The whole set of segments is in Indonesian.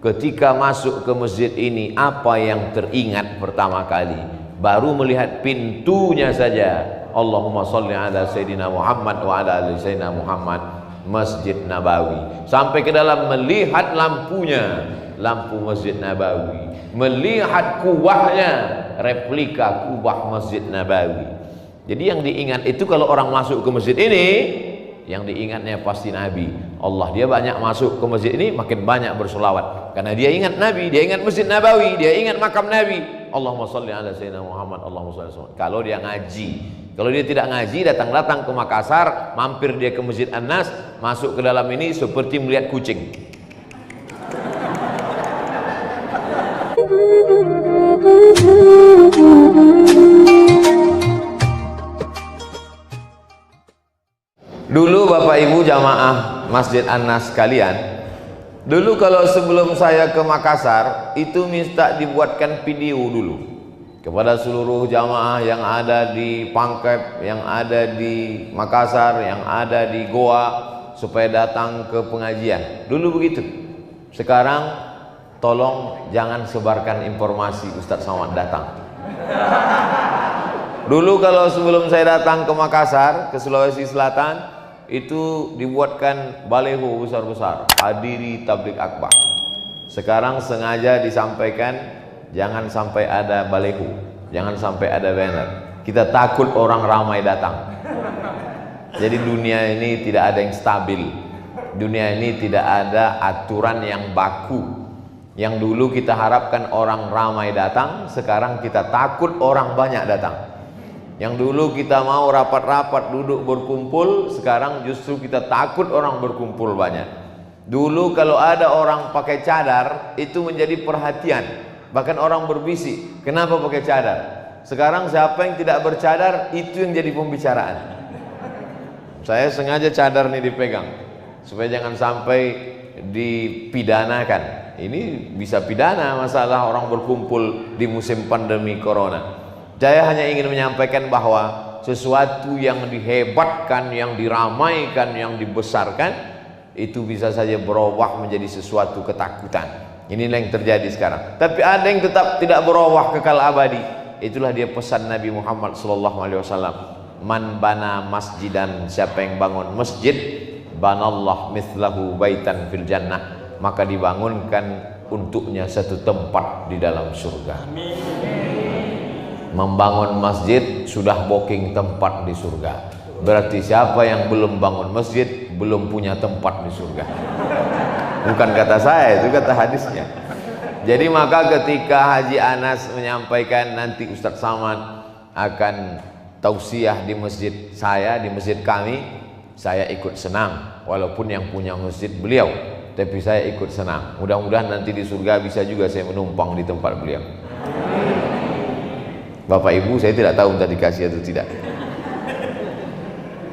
ketika masuk ke masjid ini, apa yang teringat pertama kali? Baru melihat pintunya saja, Allahumma sholli ala Sayyidina Muhammad wa ala ali Sayyidina Muhammad, Masjid Nabawi. Sampai ke dalam melihat lampunya, lampu Masjid Nabawi, melihat kubahnya, replika kubah Masjid Nabawi. Jadi yang diingat itu kalau orang masuk ke masjid ini, yang diingatnya pasti Nabi. Allah, dia banyak masuk ke masjid ini, makin banyak bersolawat, karena dia ingat Nabi, dia ingat Masjid Nabawi, dia ingat makam Nabi. Allahumma sholli ala Sayyidina Muhammad, Allahumma sholli ala Sayyidina. Kalau dia ngaji, kalau dia tidak ngaji, datang-datang ke Makassar, mampir dia ke Masjid An-Nas, masuk ke dalam ini seperti melihat kucing. Dulu Bapak Ibu jamaah Masjid An-Nas sekalian, dulu kalau sebelum saya ke Makassar itu minta dibuatkan video dulu kepada seluruh jamaah yang ada di Pangkep, yang ada di Makassar, yang ada di Goa, supaya datang ke pengajian. Dulu begitu. Sekarang tolong jangan sebarkan informasi Ustadz Somad datang. Dulu kalau sebelum saya datang ke Makassar, ke Sulawesi Selatan, itu dibuatkan baleho besar-besar, hadiri tabligh akbar. Sekarang sengaja disampaikan jangan sampai ada baleho, jangan sampai ada banner. Kita takut orang ramai datang. Jadi dunia ini tidak ada yang stabil, dunia ini tidak ada aturan yang baku. Yang dulu kita harapkan orang ramai datang, sekarang kita takut orang banyak datang. Yang dulu kita mau rapat-rapat duduk berkumpul, sekarang justru kita takut orang berkumpul banyak. Dulu kalau ada orang pakai cadar itu menjadi perhatian, bahkan orang berbisik, kenapa pakai cadar? Sekarang siapa yang tidak bercadar itu yang jadi pembicaraan. Saya sengaja cadar ini dipegang supaya jangan sampai dipidanakan. Ini bisa pidana masalah orang berkumpul di musim pandemi corona. Saya hanya ingin menyampaikan bahwa sesuatu yang dihebatkan, yang diramaikan, yang dibesarkan, itu bisa saja berubah menjadi sesuatu ketakutan. Inilah yang terjadi sekarang. Tapi ada yang tetap tidak berubah kekal abadi. Itulah dia pesan Nabi Muhammad SAW. Man bana masjidan, siapa yang bangun masjid, banallah mithlahu baitan fil jannah, maka dibangunkan untuknya satu tempat di dalam surga. Membangun masjid sudah booking tempat di surga. Berarti siapa yang belum bangun masjid belum punya tempat di surga. Bukan kata saya, itu kata hadisnya. Jadi maka ketika Haji Anas menyampaikan nanti Ustadz Somad akan tausiah di masjid saya, di masjid kami, saya ikut senang. Walaupun yang punya masjid beliau, tapi saya ikut senang. Mudah-mudahan nanti di surga bisa juga saya menumpang di tempat beliau. Bapak Ibu, saya tidak tahu entah dikasih atau tidak.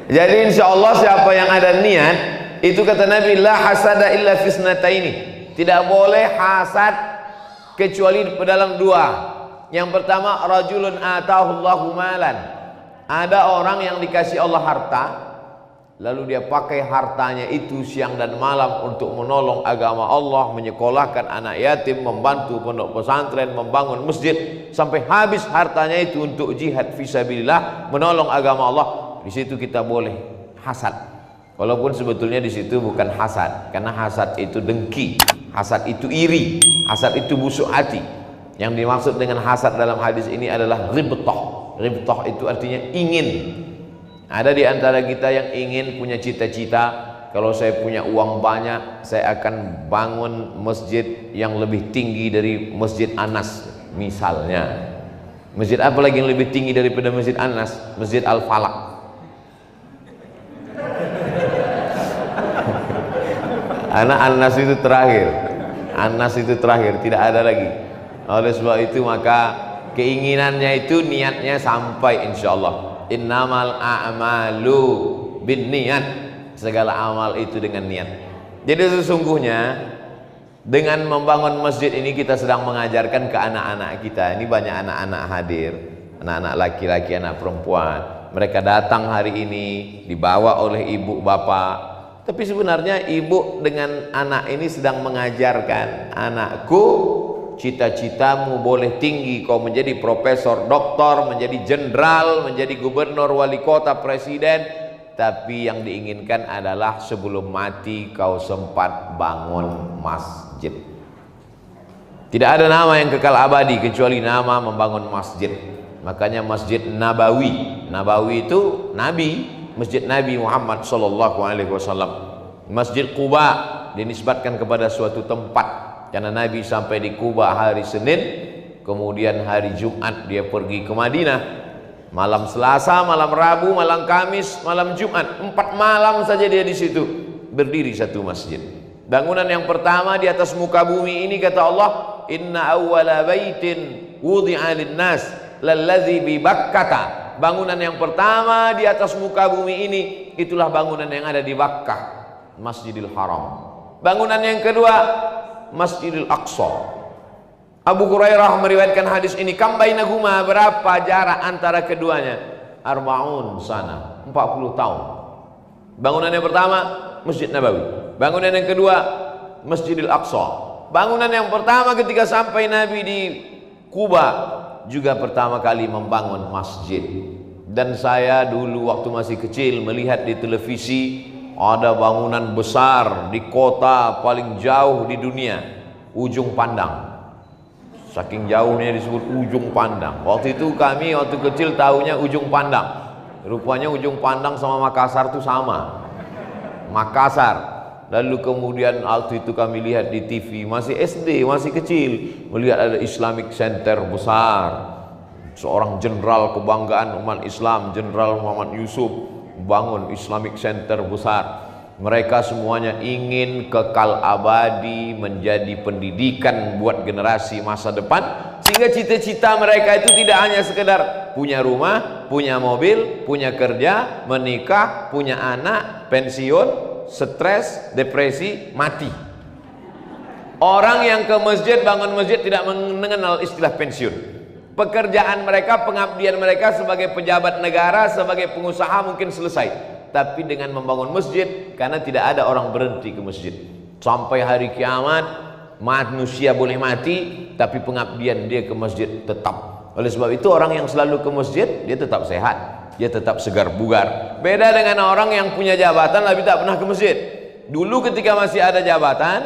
Jadi insya Allah siapa yang ada niat, itu kata Nabi, la hasada illa fisnataini, tidak boleh hasad kecuali dalam dua. Yang pertama, rajulun atahullahu malan, ada orang yang dikasih Allah harta, lalu dia pakai hartanya itu siang dan malam untuk menolong agama Allah, menyekolahkan anak yatim, membantu pondok pesantren, membangun masjid, sampai habis hartanya itu untuk jihad fisabilillah, menolong agama Allah. Di situ kita boleh hasad, walaupun sebetulnya di situ bukan hasad, karena hasad itu dengki, hasad itu iri, hasad itu busuk hati. Yang dimaksud dengan hasad dalam hadis ini adalah ribtah. Ribtah itu artinya ingin. Ada di antara kita yang ingin punya cita-cita, kalau saya punya uang banyak, saya akan bangun masjid yang lebih tinggi dari Masjid Anas misalnya. Masjid apa lagi yang lebih tinggi daripada Masjid Anas? Masjid Al-Falaq. Anak Anas itu terakhir. Anas itu terakhir, tidak ada lagi. Oleh sebab itu maka keinginannya itu niatnya sampai insyaallah. Innamal a'malu bin niat, segala amal itu dengan niat. Jadi sesungguhnya dengan membangun masjid ini kita sedang mengajarkan ke anak-anak kita. Ini banyak anak-anak hadir, anak-anak laki-laki, anak perempuan. Mereka datang hari ini dibawa oleh ibu bapak, Tapi sebenarnya ibu dengan anak ini sedang mengajarkan, anakku, cita-citamu boleh tinggi, kau menjadi profesor, doktor, menjadi jenderal, menjadi gubernur, wali kota, presiden, tapi yang diinginkan adalah sebelum mati kau sempat bangun masjid. Tidak ada nama yang kekal abadi kecuali nama membangun masjid. Makanya Masjid Nabawi, Nabawi itu Nabi, Masjid Nabi Muhammad sallallahu alaihi wasallam. Masjid Quba dinisbatkan kepada suatu tempat karena Nabi sampai di Quba hari Senin, kemudian hari Jumat dia pergi ke Madinah. Malam Selasa, malam Rabu, malam Kamis, malam Jumat, 4 malam saja dia di situ berdiri satu masjid. Bangunan yang pertama di atas muka bumi ini kata Allah, inna awwala baitin wudi'a lin-nas lalladzi bi Bakkah. Bangunan yang pertama di atas muka bumi ini itulah bangunan yang ada di Bakkah, Masjidil Haram. Bangunan yang kedua Masjidil Aqsa. Abu Hurairah meriwayatkan hadis ini, kam bainahuma, berapa jarak antara keduanya? Arba'un sana, 40 tahun. Bangunan yang pertama Masjid Nabawi, bangunan yang kedua Masjidil Aqsa. Bangunan yang pertama ketika sampai Nabi di Kuba juga pertama kali membangun masjid. Dan saya dulu waktu masih kecil melihat di televisi ada bangunan besar di kota paling jauh di dunia, Ujung Pandang. Saking jauhnya disebut Ujung Pandang. Waktu itu kami waktu kecil tahunya Ujung Pandang, rupanya Ujung Pandang sama Makassar itu sama, Makassar. Lalu kemudian waktu itu kami lihat di TV, masih SD, masih kecil, melihat ada Islamic Center besar. Seorang jenderal kebanggaan umat Islam, Jenderal Muhammad Yusuf, bangun Islamic Center besar. Mereka semuanya ingin kekal abadi, menjadi pendidikan buat generasi masa depan, sehingga cita-cita mereka itu tidak hanya sekedar punya rumah, punya mobil, punya kerja, menikah, punya anak, pensiun, stres, depresi, mati. Orang yang ke masjid, bangun masjid tidak mengenal istilah pensiun. Pekerjaan mereka, pengabdian mereka sebagai pejabat negara, sebagai pengusaha mungkin selesai. Tapi dengan membangun masjid, karena tidak ada orang berhenti ke masjid sampai hari kiamat, manusia boleh mati, tapi pengabdian dia ke masjid tetap. Oleh sebab itu orang yang selalu ke masjid, dia tetap sehat, dia tetap segar bugar. Beda dengan orang yang punya jabatan tapi tak pernah ke masjid. Dulu ketika masih ada jabatan,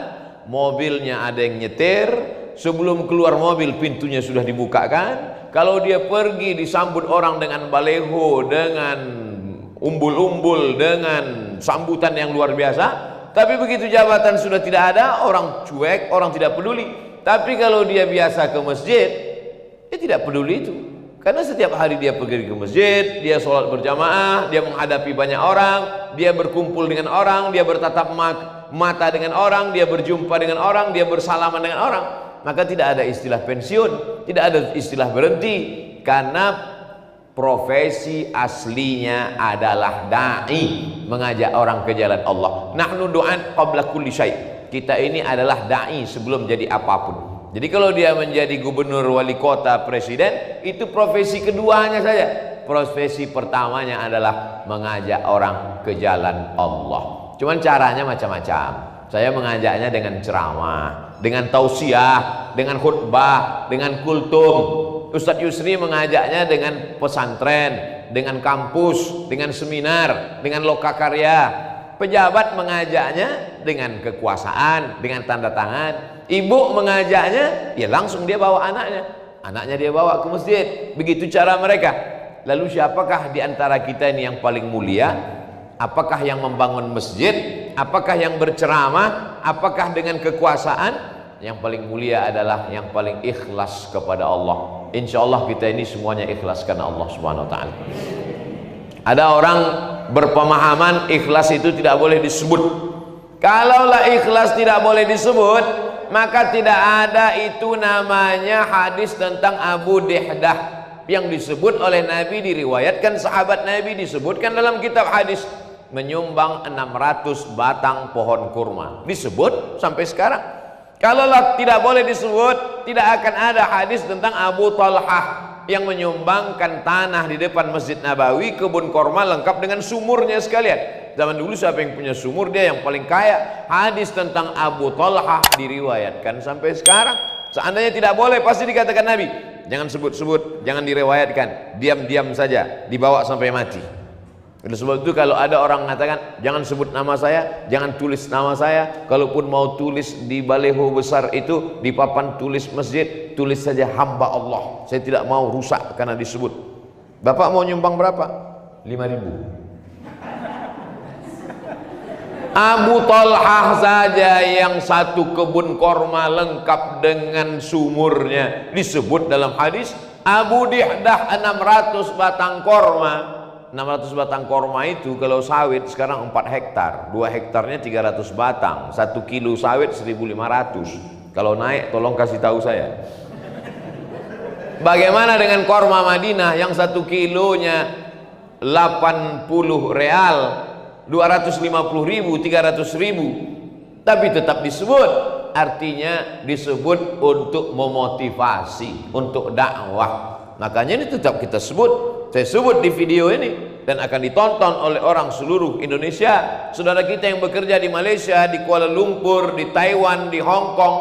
mobilnya ada yang nyetir, sebelum keluar mobil pintunya sudah dibukakan. Kalau dia pergi disambut orang dengan baleho, dengan umbul-umbul, dengan sambutan yang luar biasa. Tapi begitu jabatan sudah tidak ada, orang cuek, orang tidak peduli. Tapi kalau dia biasa ke masjid, dia tidak peduli itu. Karena setiap hari dia pergi ke masjid, dia sholat berjamaah, dia menghadapi banyak orang, dia berkumpul dengan orang, dia bertatap mata dengan orang, dia berjumpa dengan orang, dia bersalaman dengan orang. Maka tidak ada istilah pensiun, tidak ada istilah berhenti, karena profesi aslinya adalah da'i, mengajak orang ke jalan Allah. Nahnu du'an qabla kulli syai'. Kita ini adalah da'i sebelum jadi apapun. Jadi kalau dia menjadi gubernur, wali kota, presiden, itu profesi keduanya saja. Profesi pertamanya adalah mengajak orang ke jalan Allah. Cuman caranya macam-macam. Saya mengajaknya dengan ceramah, dengan tausiah, dengan khutbah, dengan kultum. Ustadz Yusri mengajaknya dengan pesantren, dengan kampus, dengan seminar, dengan lokakarya. Pejabat mengajaknya dengan kekuasaan, dengan tanda tangan. Ibu mengajaknya, ya langsung dia bawa anaknya. Anaknya dia bawa ke masjid. Begitu cara mereka. Lalu siapakah di antara kita ini yang paling mulia? Apakah yang membangun masjid? Apakah yang berceramah? Apakah dengan kekuasaan? Yang paling mulia adalah yang paling ikhlas kepada Allah. Insya Allah kita ini semuanya ikhlas karena Allah Subhanahu Wa Taala. Ada orang berpemahaman ikhlas itu tidak boleh disebut. Kalaulah ikhlas tidak boleh disebut, maka tidak ada itu namanya hadis tentang Abu Dihdah yang disebut oleh Nabi, diriwayatkan sahabat Nabi, disebutkan dalam kitab hadis, menyumbang 600 batang pohon kurma. Disebut sampai sekarang. Kalau tidak boleh disebut, tidak akan ada hadis tentang Abu Talhah yang menyumbangkan tanah di depan Masjid Nabawi, kebun korma lengkap dengan sumurnya sekalian. Zaman dulu siapa yang punya sumur, dia yang paling kaya. Hadis tentang Abu Talhah diriwayatkan sampai sekarang. Seandainya tidak boleh, pasti dikatakan Nabi, jangan sebut-sebut, jangan direwayatkan, diam-diam saja, dibawa sampai mati. Oleh sebab itu kalau ada orang mengatakan jangan sebut nama saya, jangan tulis nama saya, kalaupun mau tulis di baleho besar itu, di papan tulis masjid, tulis saja hamba Allah. Saya tidak mau rusak karena disebut. Bapak mau nyumbang berapa? 5.000. Abu Talhah saja yang satu kebun korma lengkap dengan sumurnya disebut dalam hadis. Abu Dihdah 600 batang korma. 600 batang korma itu kalau sawit sekarang 4 hektar, 2 hektarnya 300 batang, 1 kilo sawit 1.500. Kalau naik tolong kasih tahu saya. Bagaimana dengan korma Madinah yang 1 kilonya 80 real, 250.000, 300.000, tapi tetap disebut. Artinya disebut untuk memotivasi, untuk dakwah. Makanya ini tetap kita sebut. Saya sebut di video ini dan akan ditonton oleh orang seluruh Indonesia. Saudara kita yang bekerja di Malaysia, di Kuala Lumpur, di Taiwan, di Hong Kong.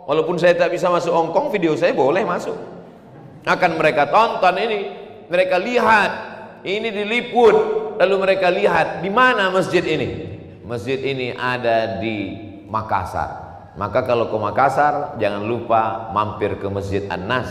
Walaupun saya tak bisa masuk Hong Kong, video saya boleh masuk. Akan mereka tonton ini, mereka lihat, ini diliput, lalu mereka lihat di mana masjid ini. Masjid ini ada di Makassar. Maka kalau ke Makassar jangan lupa mampir ke Masjid An-Nas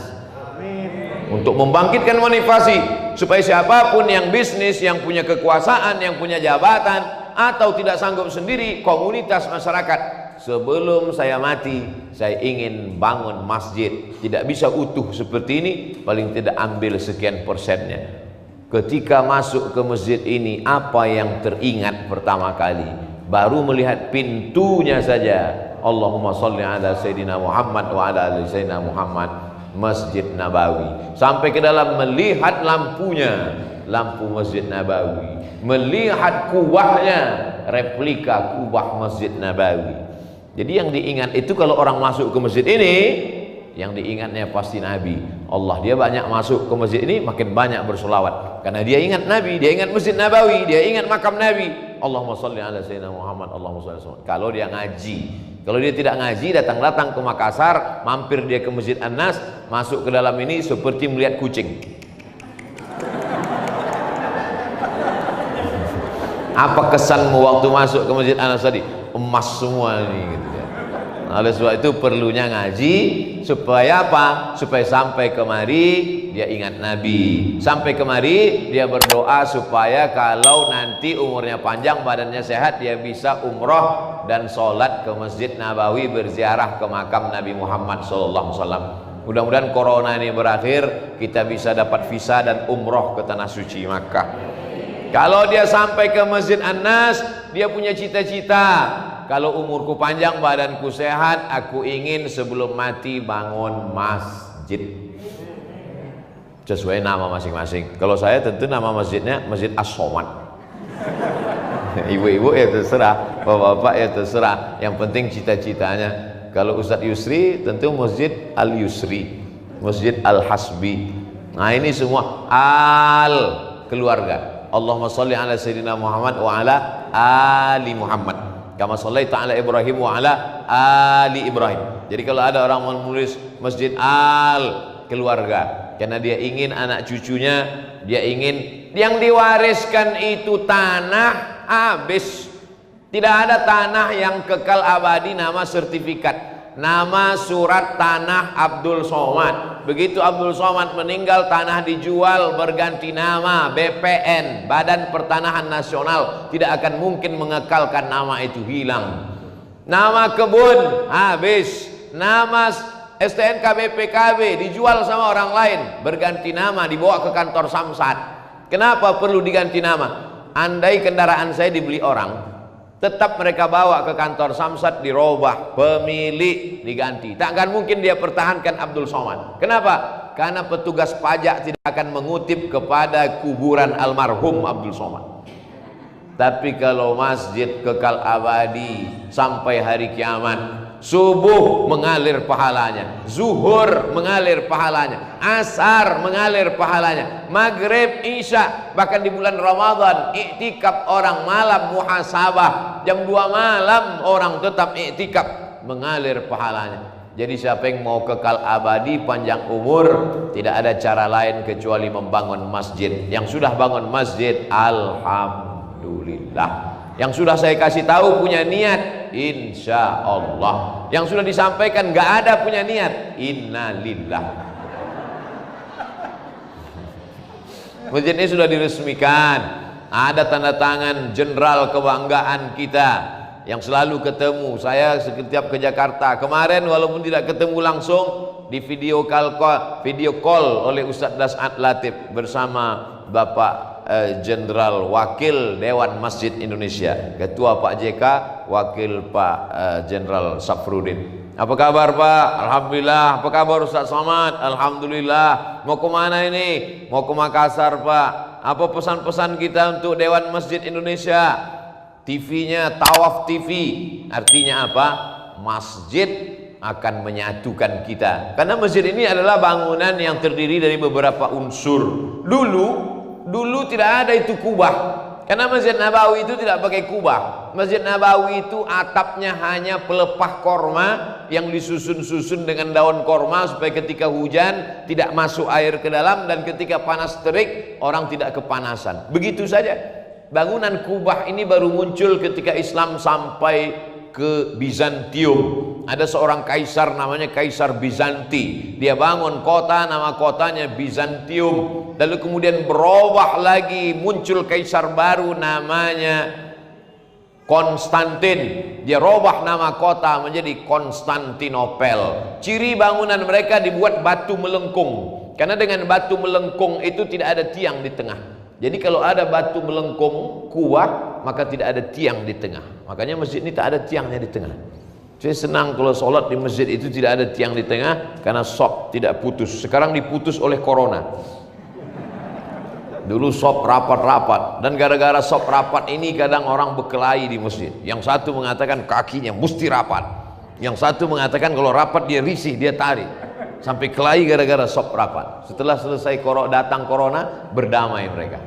untuk membangkitkan motivasi supaya siapapun yang bisnis, yang punya kekuasaan, yang punya jabatan atau tidak sanggup sendiri, komunitas masyarakat, sebelum saya mati saya ingin bangun masjid. Tidak bisa utuh seperti ini, paling tidak ambil sekian persennya. Ketika masuk ke masjid ini, apa yang teringat pertama kali? Baru melihat pintunya saja, Allahumma sholli ala Sayyidina Muhammad wa ala ali Sayyidina Muhammad, Masjid Nabawi. Sampai ke dalam melihat lampunya, lampu Masjid Nabawi, melihat kubahnya, replika kubah Masjid Nabawi. Jadi yang diingat itu kalau orang masuk ke masjid ini, yang diingatnya pasti Nabi. Allah, dia banyak masuk ke masjid ini makin banyak bersolawat karena dia ingat Nabi, dia ingat Masjid Nabawi, dia ingat makam Nabi. Allahumma sholli ala Sayyidina Muhammad, Allahumma sholli ala Sayyidina. Kalau dia ngaji, kalau dia tidak ngaji, datang-datang ke Makassar, mampir dia ke Masjid An-Nas, masuk ke dalam ini seperti melihat kucing. Apa kesanmu waktu masuk ke Masjid An-Nas tadi? Emas semua ini gitu ya. Oleh sebab itu perlunya ngaji supaya apa? Supaya sampai kemari dia ingat Nabi. Sampai kemari dia berdoa supaya kalau nanti umurnya panjang, badannya sehat, dia bisa umroh dan sholat ke Masjid Nabawi, berziarah ke makam Nabi Muhammad SAW. Mudah-mudahan corona ini berakhir, kita bisa dapat visa dan umroh ke tanah suci Makkah. Kalau dia sampai ke Masjid An-Nas, dia punya cita-cita, kalau umurku panjang, badanku sehat, aku ingin sebelum mati bangun masjid. Sesuai nama masing-masing. Kalau saya tentu nama masjidnya Masjid As-Somad. Ibu-ibu ya terserah, bapak-bapak ya terserah. Yang penting cita-citanya. Kalau Ustadz Yusri tentu Masjid Al-Yusri, Masjid Al-Hasbi. Nah ini semua al keluarga. Allahumma sholli ala Sayyidina Muhammad wa ala ali Muhammad kama shallaita ala Ibrahim wa ala ali Ibrahim. Jadi kalau ada orang menulis Masjid Al keluarga, karena dia ingin anak cucunya, dia ingin yang diwariskan itu tanah habis. Tidak ada tanah yang kekal abadi nama sertifikat. Nama surat tanah Abdul Somad. Begitu Abdul Somad meninggal, tanah dijual berganti nama BPN, Badan Pertanahan Nasional. Tidak akan mungkin mengekalkan nama itu hilang. Nama kebun habis. Nama STNK BPKB dijual sama orang lain, berganti nama, dibawa ke kantor Samsat. Kenapa perlu diganti nama? Andai kendaraan saya dibeli orang, tetap mereka bawa ke kantor Samsat, dirobah, pemilik diganti. Tak akan mungkin dia pertahankan Abdul Somad. Kenapa? Karena petugas pajak tidak akan mengutip kepada kuburan almarhum Abdul Somad. Tapi kalau masjid kekal abadi sampai hari kiamat, Subuh mengalir pahalanya, zuhur mengalir pahalanya, asar mengalir pahalanya, maghrib, isya, bahkan di bulan Ramadan iktikaf orang malam muhasabah, jam 2 malam orang tetap iktikaf, mengalir pahalanya. Jadi siapa yang mau kekal abadi panjang umur, tidak ada cara lain kecuali membangun masjid. Yang sudah bangun masjid, alhamdulillah. Yang sudah saya kasih tahu punya niat, insya Allah. Yang sudah disampaikan nggak ada punya niat, innalillah. Masjid ini sudah diresmikan, ada tanda tangan jenderal kebanggaan kita yang selalu ketemu. Saya setiap ke Jakarta kemarin, walaupun tidak ketemu langsung, di video call oleh Ustadz Das'ad Latif bersama Bapak Jenderal Wakil Dewan Masjid Indonesia, Ketua Pak JK, Wakil Pak Jenderal Safrudin. Apa kabar Pak? Alhamdulillah. Apa kabar Ustaz Somad? Alhamdulillah. Mau kemana ini? Mau ke Makassar Pak. Apa pesan-pesan kita untuk Dewan Masjid Indonesia? TV-nya Tawaf TV. Artinya apa? Masjid akan menyatukan kita. Karena masjid ini adalah bangunan yang terdiri dari beberapa unsur. Dulu tidak ada itu kubah, karena Masjid Nabawi itu tidak pakai kubah. Masjid Nabawi itu atapnya hanya pelepah korma yang disusun-susun dengan daun korma supaya ketika hujan tidak masuk air ke dalam, dan ketika panas terik orang tidak kepanasan. Begitu saja. Bangunan kubah ini baru muncul ketika Islam sampai ke Bizantium. Ada seorang kaisar namanya Kaisar Bizanti. Dia bangun kota, nama kotanya Bizantium. Lalu kemudian berubah lagi, muncul kaisar baru namanya Konstantin. Dia robah nama kota menjadi Konstantinopel. Ciri bangunan mereka dibuat batu melengkung. Karena dengan batu melengkung itu tidak ada tiang di tengah. Jadi kalau ada batu melengkung kuat, maka tidak ada tiang di tengah. Makanya masjid ini tak ada tiangnya di tengah. Saya senang kalau sholat di masjid itu tidak ada tiang di tengah, karena sok tidak putus. Sekarang diputus oleh corona. Dulu sop rapat-rapat, dan gara-gara sop rapat ini kadang orang berkelahi di masjid. Yang satu mengatakan kakinya mesti rapat, yang satu mengatakan kalau rapat dia risih, dia tarik. Sampai kelahi gara-gara sop rapat. Setelah selesai datang corona, berdamai mereka.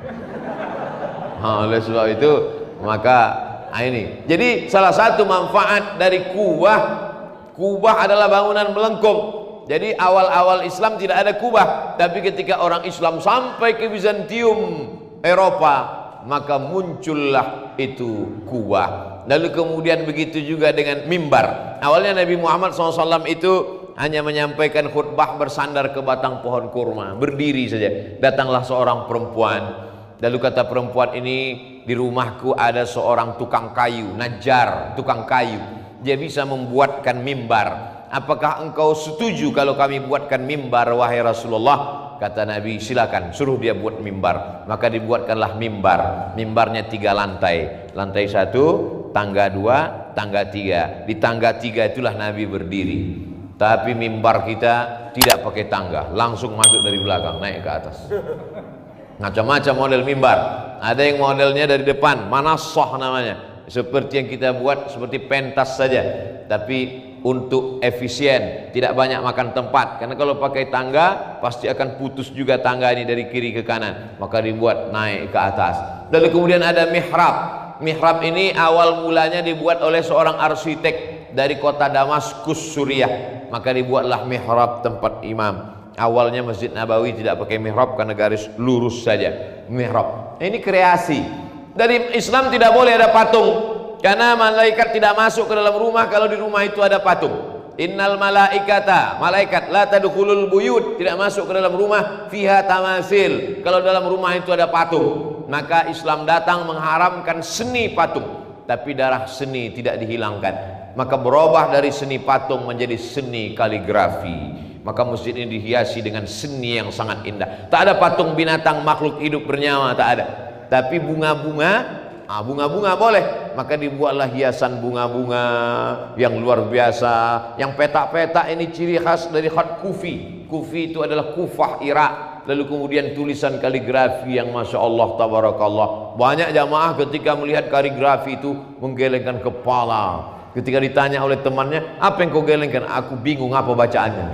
Oleh sebab itu maka ini. Jadi salah satu manfaat dari kubah adalah bangunan melengkung. Jadi awal-awal Islam tidak ada kubah, tapi ketika orang Islam sampai ke Bizantium Eropa, maka muncullah itu kubah. Lalu kemudian begitu juga dengan mimbar. Awalnya Nabi Muhammad SAW itu hanya menyampaikan khutbah bersandar ke batang pohon kurma, berdiri saja. Datanglah seorang perempuan. Lalu kata perempuan ini, di rumahku ada seorang tukang kayu, najjar, tukang kayu. Dia bisa membuatkan mimbar. Apakah engkau setuju kalau kami buatkan mimbar, wahai Rasulullah? Kata Nabi, silakan, suruh dia buat mimbar. Maka dibuatkanlah mimbar. Mimbarnya 3 lantai. Lantai 1, tangga 2, tangga 3. Di tangga 3 itulah Nabi berdiri. Tapi mimbar kita tidak pakai tangga, langsung masuk dari belakang, naik ke atas. Macam-macam model mimbar. Ada yang modelnya dari depan, manasoh namanya, seperti yang kita buat, seperti pentas saja, tapi untuk efisien, tidak banyak makan tempat. Karena kalau pakai tangga pasti akan putus juga tangga ini dari kiri ke kanan, maka dibuat naik ke atas. Lalu kemudian ada mihrab. Mihrab ini awal mulanya dibuat oleh seorang arsitek dari kota Damaskus, Suriah. Maka dibuatlah mihrab, tempat imam. Awalnya Masjid Nabawi tidak pakai mihrab karena garis lurus saja. Mihrab ini kreasi dari Islam. Tidak boleh ada patung, karena malaikat tidak masuk ke dalam rumah kalau di rumah itu ada patung. Innal malaikata, malaikat, la tadkhulul buyut, tidak masuk ke dalam rumah fiha tamasil, kalau dalam rumah itu ada patung. Maka Islam datang mengharamkan seni patung, tapi darah seni tidak dihilangkan. Maka berubah dari seni patung menjadi seni kaligrafi. Maka masjid ini dihiasi dengan seni yang sangat indah. Tak ada patung binatang, makhluk hidup bernyawa, tak ada. Tapi bunga-bunga, bunga-bunga boleh. Maka dibuatlah hiasan bunga-bunga yang luar biasa. Yang petak-petak ini ciri khas dari khat Kufi. Kufi itu adalah Kufah, Irak. Lalu kemudian tulisan kaligrafi yang Masya Allah, tabarakallah. Banyak jamaah ketika melihat kaligrafi itu menggelengkan kepala. Ketika ditanya oleh temannya, apa yang kau gelengkan? Aku bingung apa bacaannya.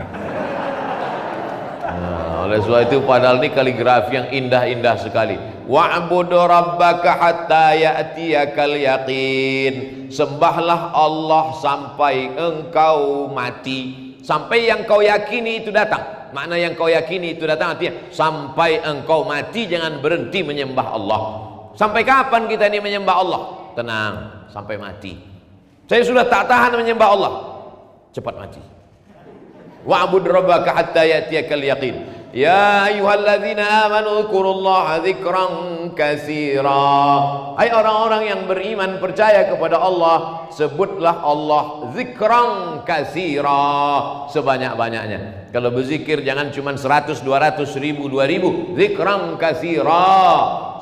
Nah, oleh sebab itu padahal ini kaligrafi yang indah-indah sekali. Wa'budu rabbaka hatta ya'tiyakal yaqin. Sembahlah Allah sampai engkau mati. Sampai yang kau yakini itu datang. Makna yang kau yakini itu datang artinya sampai engkau mati jangan berhenti menyembah Allah. Sampai kapan kita ini menyembah Allah? Tenang, sampai mati. Saya sudah tak tahan menyembah Allah, cepat mati. Wa'bud rabbaka hatta ya'tiyakal yaqin. Ya ayyuhalladzina amanu dzkurullaha dzikran katsira. Hai orang-orang yang beriman percaya kepada Allah, sebutlah Allah dzikran katsira, sebanyak-banyaknya. Kalau berzikir jangan cuma 100, 200, 1000, 2000. Dzikran katsira,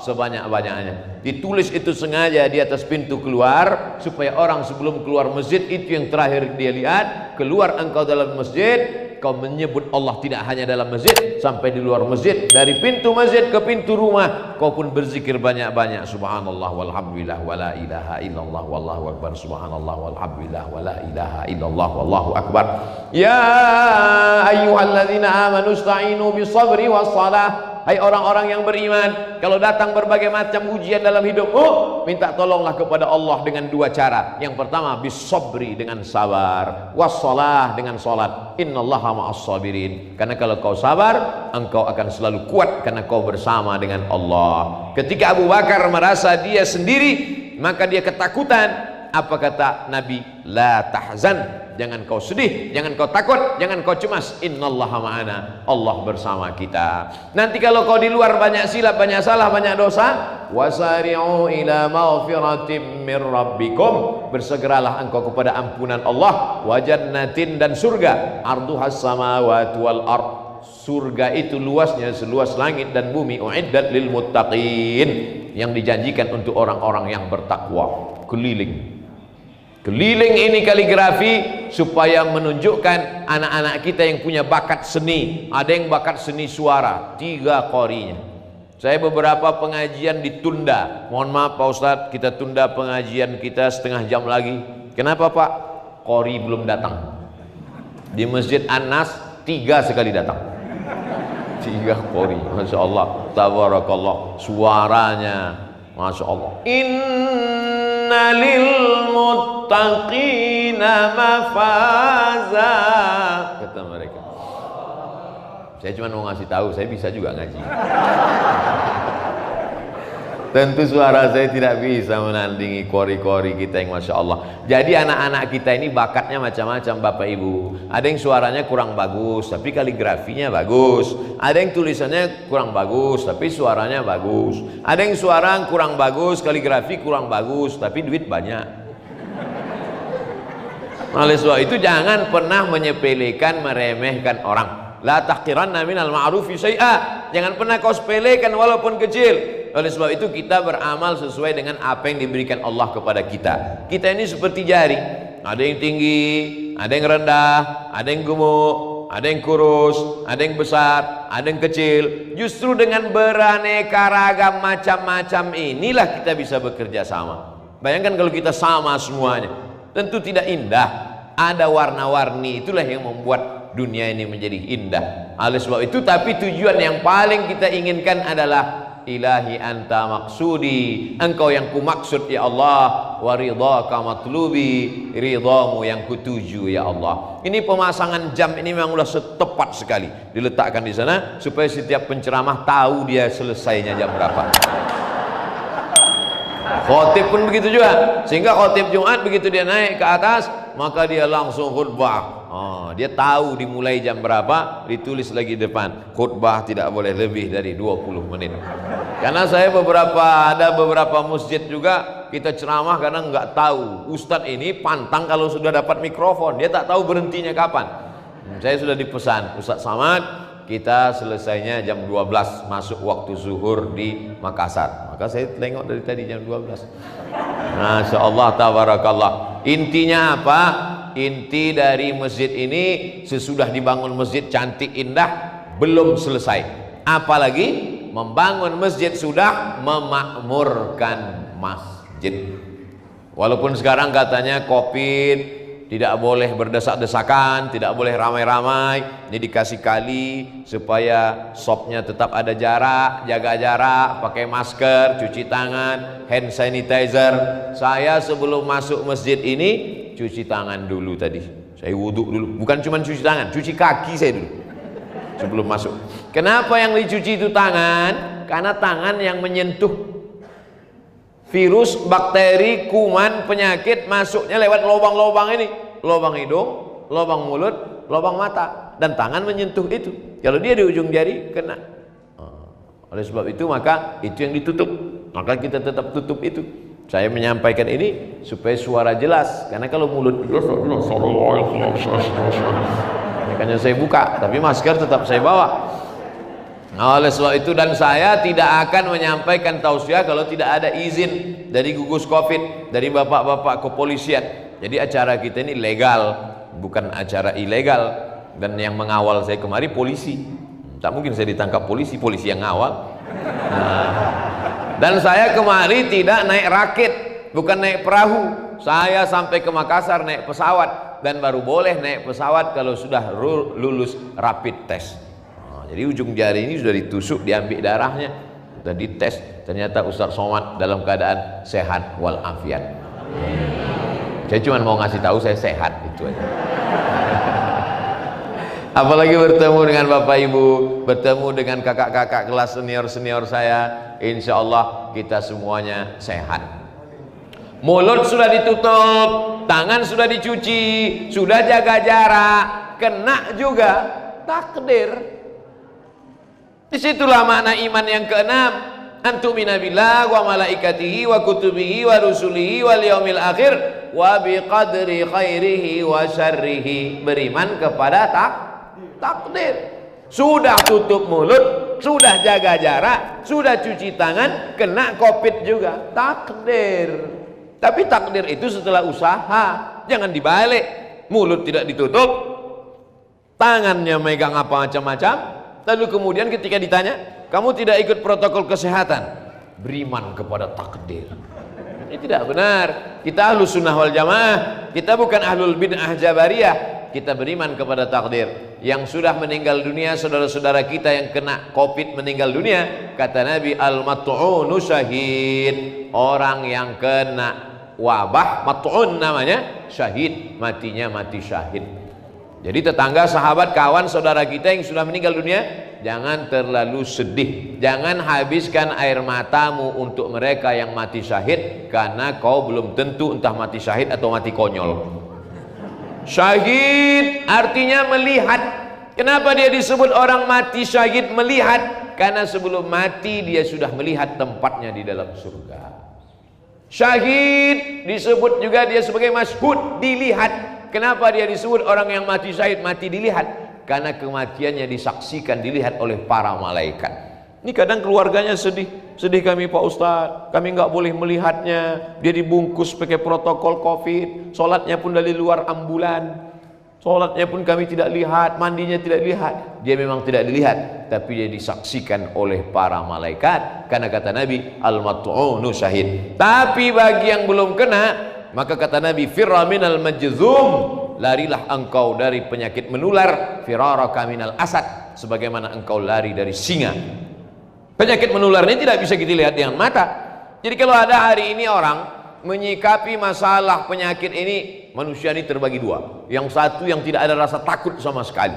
sebanyak-banyaknya. Ditulis itu sengaja di atas pintu keluar supaya orang sebelum keluar masjid itu yang terakhir dia lihat. Keluar engkau dalam masjid, kau menyebut Allah tidak hanya dalam masjid, sampai di luar masjid, dari pintu masjid ke pintu rumah kau pun berzikir banyak-banyak. Subhanallah walhamdulillah wala ilaha illallah wallahu akbar. Subhanallah walhamdulillah wala ilaha illallah wallahu akbar. Ya ayyuhalladzina amanu ista'inu bisabri wassalah. Hai orang-orang yang beriman, kalau datang berbagai macam ujian dalam hidupmu, minta tolonglah kepada Allah dengan dua cara. Yang pertama bisabri, dengan sabar, wassalah, dengan salat. Innallaha ma'as sabirin. Karena kalau kau sabar, engkau akan selalu kuat karena kau bersama dengan Allah. Ketika Abu Bakar merasa dia sendiri, maka dia ketakutan. Apa kata Nabi? La tahzan, jangan kau sedih, jangan kau takut, jangan kau cemas. Innallaha ma'ana, Allah bersama kita. Nanti kalau kau di luar banyak silap, banyak salah, banyak dosa, wasari'u ila maghfiratim mir rabbikum, bersegeralah engkau kepada ampunan Allah, wa jannatin, dan surga, arduhas samawati wal ard. Surga itu luasnya seluas langit dan bumi. Uiddat lil muttaqin, yang dijanjikan untuk orang-orang yang bertakwa. Keliling ini kaligrafi supaya menunjukkan anak-anak kita yang punya bakat seni. Ada yang bakat seni suara, 3 qorinya. Saya beberapa pengajian ditunda. Mohon maaf Pak Ustadz, kita tunda pengajian kita setengah jam lagi. Kenapa Pak? Qori belum datang. Di Masjid An-Nas 3 sekali datang. 3 qori. Masya Allah, tabarakallah, suaranya Masya Allah. Inna lil muttaqina mafaza, kata mereka. Saya cuma mau ngasih tahu, saya bisa juga ngaji. Tentu suara saya tidak bisa menandingi kori-kori kita yang Masya Allah. Jadi anak-anak kita ini bakatnya macam-macam Bapak Ibu. Ada yang suaranya kurang bagus tapi kaligrafinya bagus. Ada yang tulisannya kurang bagus tapi suaranya bagus. Ada yang suara kurang bagus, kaligrafi kurang bagus tapi duit banyak. Oleh sebab itu jangan pernah menyepelekan, meremehkan orang. La tahqiranna minal ma'rufi syai'a. Jangan pernah kau sepelekan walaupun kecil. Oleh sebab itu kita beramal sesuai dengan apa yang diberikan Allah kepada kita. Kita ini seperti jari, ada yang tinggi, ada yang rendah, ada yang gemuk, ada yang kurus, ada yang besar, ada yang kecil. Justru dengan beraneka ragam macam-macam inilah kita bisa bekerja sama. Bayangkan kalau kita sama semuanya, tentu tidak indah. Ada warna-warni, itulah yang membuat dunia ini menjadi indah. Oleh sebab itu, tapi tujuan yang paling kita inginkan adalah ilahi anta maksudi, engkau yang ku maksud ya Allah, wa ridhaka matlubi, ridhamu yang kutuju ya Allah. Ini pemasangan jam ini memang sudah tepat sekali diletakkan di sana supaya setiap penceramah tahu dia selesainya jam berapa. Khotib pun begitu juga, sehingga khotib Jumat begitu dia naik ke atas maka dia langsung khutbah. Dia tahu dimulai jam berapa, ditulis lagi depan, khutbah tidak boleh lebih dari 20 menit. Karena saya ada beberapa masjid juga kita ceramah karena nggak tahu Ustadz ini pantang kalau sudah dapat mikrofon, dia tak tahu berhentinya kapan. Saya sudah dipesan Ustadz Samad, kita selesainya jam 12 masuk waktu zuhur di Makassar. Maka saya tengok dari tadi jam 12. Masya Allah, tabarakallah. Intinya apa? Inti dari masjid ini sesudah dibangun masjid cantik indah belum selesai. Apalagi membangun masjid sudah memakmurkan masjid. Walaupun sekarang katanya COVID tidak boleh berdesak-desakan, tidak boleh ramai-ramai, ini dikasih kali supaya shopnya tetap ada jarak, jaga jarak, pakai masker, cuci tangan, hand sanitizer. Saya sebelum masuk masjid ini cuci tangan dulu tadi. Saya wudhu dulu, bukan cuma cuci tangan, cuci kaki saya dulu sebelum masuk. Kenapa yang dicuci itu tangan? Karena tangan yang menyentuh virus, bakteri, kuman, penyakit masuknya lewat lubang-lubang ini, lubang hidung, lubang mulut, lubang mata, dan tangan menyentuh itu. Kalau dia di ujung jari kena. Oleh sebab itu maka itu yang ditutup, maka kita tetap tutup itu. Saya menyampaikan ini supaya suara jelas, karena kalau mulut makanya saya buka, tapi masker tetap saya bawa. Oleh sebab itu, dan saya tidak akan menyampaikan tausiah kalau tidak ada izin dari gugus COVID, dari bapak-bapak kepolisian. Jadi acara kita ini legal, bukan acara ilegal. Dan yang mengawal saya kemari polisi. Tak mungkin saya ditangkap polisi, polisi yang ngawal. Dan saya kemari tidak naik rakit, bukan naik perahu. Saya sampai ke Makassar naik pesawat, dan baru boleh naik pesawat kalau sudah lulus rapid test. Jadi ujung jari ini sudah ditusuk, diambil darahnya, sudah dites, ternyata Ustaz Somad dalam keadaan sehat walafiat. Saya cuma mau ngasih tahu saya sehat, itu aja. Apalagi bertemu dengan Bapak Ibu, bertemu dengan kakak-kakak kelas senior-senior saya, insya Allah kita semuanya sehat. Mulut sudah ditutup, tangan sudah dicuci, sudah jaga jarak, kena juga takdir. Disitulah makna iman yang keenam. Antumina billah wa malaikatihi wa kutubihi wa rusulihi wal yaumil akhir wa biqadri khairihi wa syarrihi. Beriman kepada takdir. Sudah tutup mulut, sudah jaga jarak, sudah cuci tangan, kena COVID juga, takdir. Tapi takdir itu setelah usaha, jangan dibalik. Mulut tidak ditutup, tangannya megang apa macam-macam. Lalu kemudian ketika ditanya, kamu tidak ikut protokol kesehatan, beriman kepada takdir. Ini tidak benar. Kita ahlus sunnah wal jamaah, kita bukan ahlul bid'ah jabariyah. Kita beriman kepada takdir. Yang sudah meninggal dunia, saudara-saudara kita yang kena COVID meninggal dunia, kata Nabi, al-mat'unu syahid. Orang yang kena wabah, mat'un namanya, syahid, matinya mati syahid. Jadi tetangga, sahabat, kawan, saudara kita yang sudah meninggal dunia, jangan terlalu sedih. Jangan habiskan air matamu untuk mereka yang mati syahid, karena kau belum tentu entah mati syahid atau mati konyol. Syahid artinya melihat. Kenapa dia disebut orang mati syahid melihat? Karena sebelum mati dia sudah melihat tempatnya di dalam surga. Syahid disebut juga dia sebagai masyhud, dilihat. Kenapa dia disebut orang yang mati syahid, mati dilihat? Karena kematiannya disaksikan, dilihat oleh para malaikat. Ini kadang keluarganya sedih. Sedih kami Pak Ustadz, kami nggak boleh melihatnya. Dia dibungkus pakai protokol COVID, sholatnya pun dari luar ambulan, sholatnya pun kami tidak lihat, mandinya tidak lihat. Dia memang tidak dilihat, tapi dia disaksikan oleh para malaikat. Karena kata Nabi, al-mat'unu syahid. Tapi bagi yang belum kena, maka kata Nabi, firra minal majzum, larilah engkau dari penyakit menular, firaraka minal asad, sebagaimana engkau lari dari singa. Penyakit menular ini tidak bisa kita lihat dengan mata. Jadi kalau ada hari ini orang menyikapi masalah penyakit ini, manusia ini terbagi dua. Yang satu yang tidak ada rasa takut sama sekali,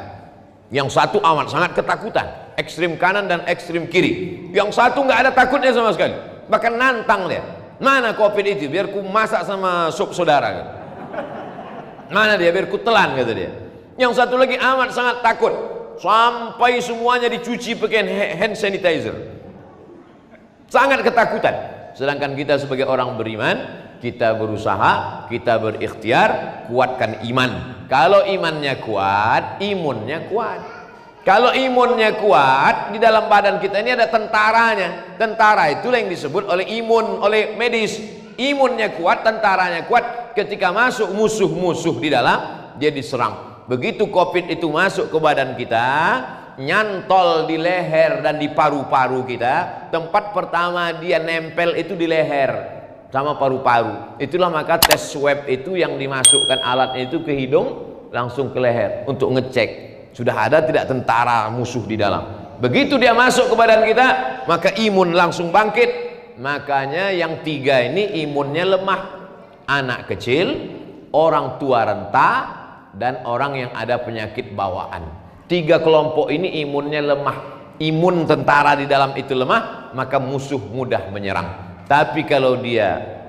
yang satu amat sangat ketakutan, ekstrim kanan dan ekstrim kiri. Yang satu nggak ada takutnya sama sekali, bahkan nantang dia. Mana COVID itu? Biar ku masak sama sup saudara. Gitu. Mana dia? Biar ku telan, kata dia. Yang satu lagi amat sangat takut, sampai semuanya dicuci pakai hand sanitizer. Sangat ketakutan. Sedangkan kita sebagai orang beriman, kita berusaha, kita berikhtiar, kuatkan iman. Kalau imannya kuat, imunnya kuat. Kalau imunnya kuat, di dalam badan kita ini ada tentaranya. Tentara itulah yang disebut oleh imun, oleh medis. Imunnya kuat, tentaranya kuat. Ketika masuk musuh-musuh di dalam, dia diserang. Begitu COVID itu masuk ke badan kita, nyantol di leher dan di paru-paru kita. Tempat pertama dia nempel itu di leher. sama paru-paru. Itulah maka tes swab itu yang dimasukkan alatnya itu ke hidung langsung ke leher untuk ngecek sudah ada tidak tentara musuh di dalam. Begitu dia masuk ke badan kita, maka imun langsung bangkit. Makanya yang 3 ini imunnya lemah. Anak kecil, orang tua renta, dan orang yang ada penyakit bawaan. 3 kelompok ini imunnya lemah. Imun tentara di dalam itu lemah, maka musuh mudah menyerang. Tapi kalau dia,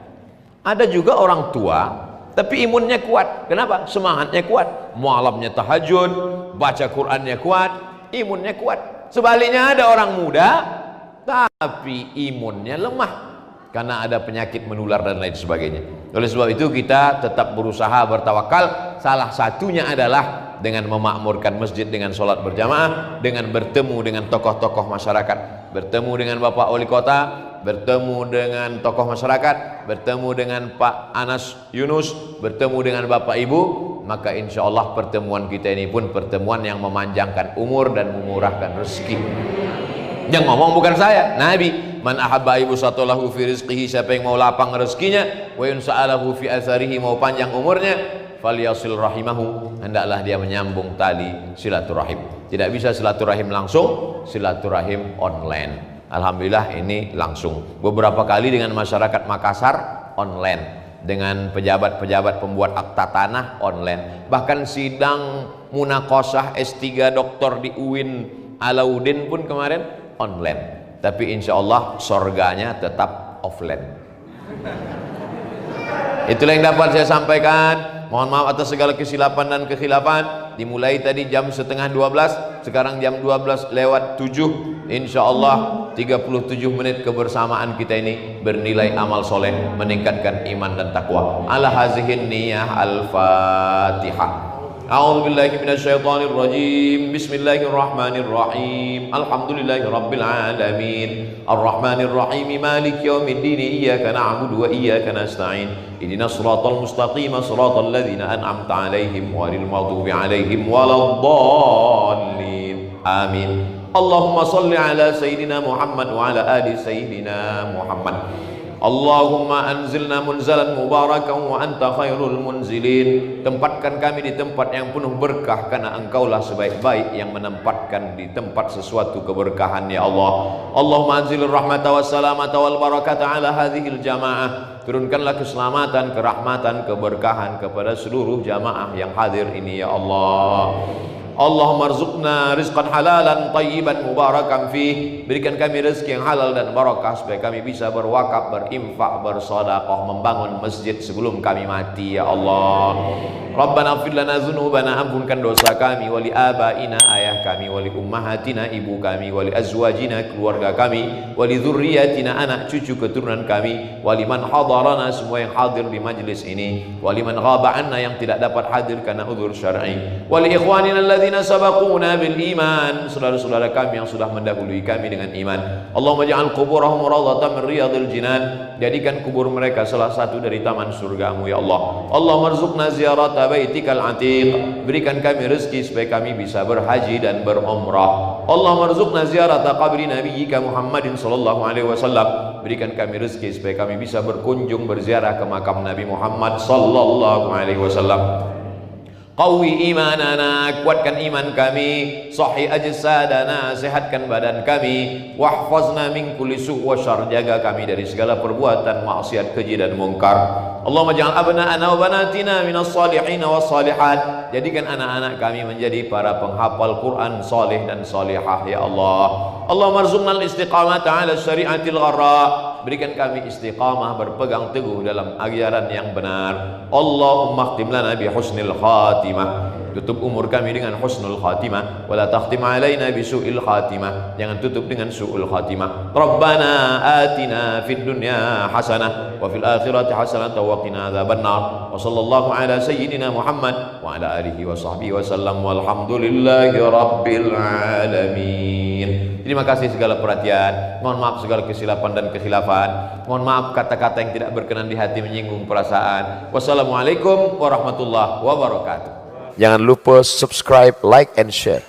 ada juga orang tua tapi imunnya kuat. Kenapa? Semangatnya kuat, malamnya tahajud, baca Qur'annya kuat, imunnya kuat. Sebaliknya ada orang muda tapi imunnya lemah karena ada penyakit menular dan lain sebagainya. Oleh sebab itu kita tetap berusaha bertawakal. Salah satunya adalah dengan memakmurkan masjid dengan sholat berjamaah, dengan bertemu dengan tokoh-tokoh masyarakat, bertemu dengan Bapak Wali Kota, bertemu dengan tokoh masyarakat, bertemu dengan Pak Anas Yunus, bertemu dengan Bapak Ibu. Maka insya Allah pertemuan kita ini pun pertemuan yang memanjangkan umur dan memurahkan rezeki. Yang ngomong bukan saya, Nabi. Man ahabba ibsatalahu fi rizqihi, siapa yang mau lapang rezekinya, wa yunsa'alahu fi atharihi, mau panjang umurnya, falyasil rahimahu, hendaklah dia menyambung tali silaturahim. Tidak bisa silaturahim langsung, silaturahim online. Alhamdulillah ini langsung. Beberapa kali dengan masyarakat Makassar online, dengan pejabat-pejabat pembuat akta tanah online, bahkan sidang munakosah S3 doktor di UIN Alauddin pun kemarin online. Tapi insya Allah surganya tetap offline. Itulah yang dapat saya sampaikan. Mohon maaf atas segala kesilapan dan kekhilafan. Dimulai tadi jam setengah 12, sekarang jam 12 lewat 7. Insya Allah 37 menit kebersamaan kita ini bernilai amal soleh, meningkatkan iman dan takwa. Ala hazihin niyah al-Fatihah. A'udzu billahi minasyaitonir rajim. Bismillahirrahmanirrahim. Alhamdulillahi rabbil alamin. Arrahmanir rahim. Maliki yaumiddin. Iyyaka na'budu wa iyyaka nasta'in. Ihdinas siratal mustaqim. Siratal ladzina an'amta 'alaihim ghairil maghdubi 'alaihim waladdallin. Amin. Allahumma shalli ala sayyidina Muhammad wa ala ali sayyidina Muhammad. Allahumma anzilna munzalan mubarakan wa anta khairul munzilin. Tempatkan kami di tempat yang penuh berkah, karena engkaulah sebaik-baik yang menempatkan di tempat sesuatu keberkahan, ya Allah. Allahumma anzilir rahmata wa salamata wal barakata ala hadhil jamaah. Turunkanlah keselamatan, kerahmatan, keberkahan kepada seluruh jamaah yang hadir ini, ya Allah. Allahumma rzuqna rizqan halalan tayyiban mubarakan fih. Berikan kami rezeki yang halal dan barakah supaya kami bisa berwakaf, berinfak, bersedekah, membangun masjid sebelum kami mati, ya Allah. Rabbana ighfir lana dzunubana, ampunkan dosa kami, wali abaina, ayah kami, wali ummahatina, ibu kami, wali azwajina, keluarga kami, wali dzurriyyatina, anak cucu keturunan kami, wali man hadarana, semua yang hadir di majlis ini, wali man ghaba anna, yang tidak dapat hadir karena udzur syar'i, wali ikhwanina alladzina sabaquna bil iman, saudara-saudara kami yang sudah mendahului kami dengan iman. Allahumma ja'al quburahum rawdatan min riyadil jinan, jadikan kubur mereka salah satu dari taman surgamu, ya Allah. Allahumma rzuqna ziyarata baitikal atiq, berikan kami rezeki supaya kami bisa berhaji dan berumrah. Allahumma rzuqna ziyarata qabri nabiyyika Muhammadin sallallahu alaihi wasallam, berikan kami rezeki supaya kami bisa berkunjung berziarah ke makam Nabi Muhammad sallallahu alaihi wasallam. Qawi imanana, kuatkan iman kami. Sahih ajsadana, sehatkan badan kami. Wahfazna min kulli su' wa syarr, jaga kami dari segala perbuatan maksiat, keji dan mungkar. Allahumma ja'al abna'ana wa banatina minas salihin was salihat, jadikan anak-anak kami menjadi para penghafal Quran salih dan salihah, ya Allah. Allahumma rzuqna al-istiqamata 'ala syari'atil gharra, berikan kami istiqamah, berpegang teguh dalam ajaran yang benar. Allahumma khtim lana bi husnil khatimah, tutup umur kami dengan husnul khatimah, wala takhtim alaina bi su'il khatimah, jangan tutup dengan su'ul khatimah. Rabbana atina fid dunya hasanah wa fil akhirati hasanah wa qina adzabannar. Wa sallallahu ala sayyidina Muhammad wa ala alihi wa sahbihi wa sallam, walhamdulillahi rabbil alamin. Terima kasih segala perhatian. Mohon maaf segala kesilapan dan kekhilafan. Mohon maaf kata-kata yang tidak berkenan di hati, menyinggung perasaan. Wassalamualaikum warahmatullahi wabarakatuh. Jangan lupa subscribe, like, and share.